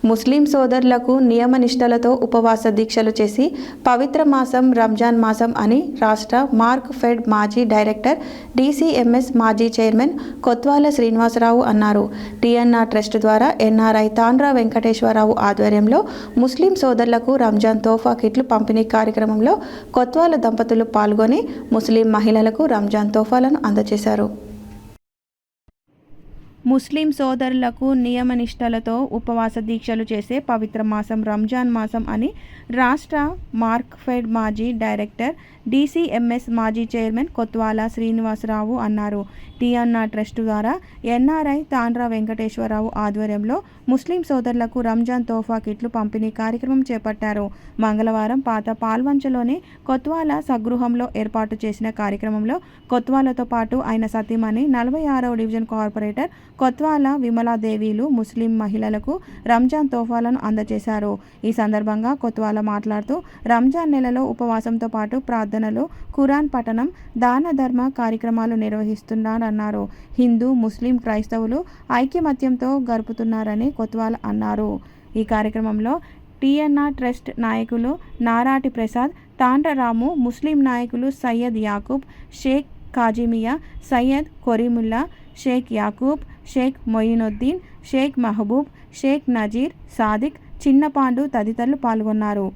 ముస్లిం సోదరులకు నియమనిష్టలతో ఉపవాస దీక్షలు చేసి పవిత్ర మాసం రంజాన్ మాసం అని రాష్ట్ర మార్క్ ఫెడ్ మాజీ డైరెక్టర్ డీసీఎంఎస్ మాజీ చైర్మన్ కొత్వాల శ్రీనివాసరావు అన్నారు. టీఎన్ఆర్ ట్రస్ట్ ద్వారా ఎన్ఆర్ఐ తాండ్ర వెంకటేశ్వరరావు ఆధ్వర్యంలో ముస్లిం సోదరులకు రంజాన్ తోఫా కిట్లు పంపిణీ కార్యక్రమంలో కొత్వాల దంపతులు పాల్గొని ముస్లిం మహిళలకు రంజాన్ తోఫాలను అందజేశారు. ముస్లిం సోదరులకు నియమనిష్టలతో ఉపవాస దీక్షలు చేసే పవిత్ర మాసం రంజాన్ మాసం అని రాష్ట్ర మార్క్ ఫెడ్ మాజీ డైరెక్టర్ డీసీఎంఎస్ మాజీ చైర్మన్ కొత్వాల శ్రీనివాసరావు అన్నారు. టీఎన్ఆర్ ట్రస్ట్ ద్వారా ఎన్ఆర్ఐ తాండ్ర వెంకటేశ్వరరావు ఆధ్వర్యంలో ముస్లిం సోదరులకు రంజాన్ తోఫా కిట్లు పంపిణీ కార్యక్రమం చేపట్టారు. మంగళవారం పాత పాల్వంచలోని కొత్వాల స్వగృహంలో ఏర్పాటు చేసిన కార్యక్రమంలో కొత్వాలతో పాటు ఆయన సతీమణి 46వ డివిజన్ కార్పొరేటర్ కొత్వాల విమలాదేవిలు ముస్లిం మహిళలకు రంజాన్ తోఫాలను అందజేశారు. ఈ సందర్భంగా కొత్వాల మాట్లాడుతూ రంజాన్ నెలలో ఉపవాసంతో పాటు ప్రార్థనలు, ఖురాన్ పఠనం, దాన ధర్మ కార్యక్రమాలు నిర్వహిస్తున్నారన్నారు. హిందూ, ముస్లిం, క్రైస్తవులు ఐక్యమత్యంతో గడుపుతున్నారని కొత్వాల అన్నారు. ఈ కార్యక్రమంలో టీఎన్ఆర్ ట్రస్ట్ నాయకులు నారాటి ప్రసాద్, తాండ్రరాము, ముస్లిం నాయకులు సయ్యద్ యాకూబ్, షేక్ కాజిమియా, సయ్యద్ కొరీముల్లా, షేక్ యాకూబ్, షేక్ మొయినుద్దీన్, షేక్ మహబూబ్, షేక్ నజీర్, సాదిక్, చిన్నపాండు తదితరులు పాల్గొన్నారు.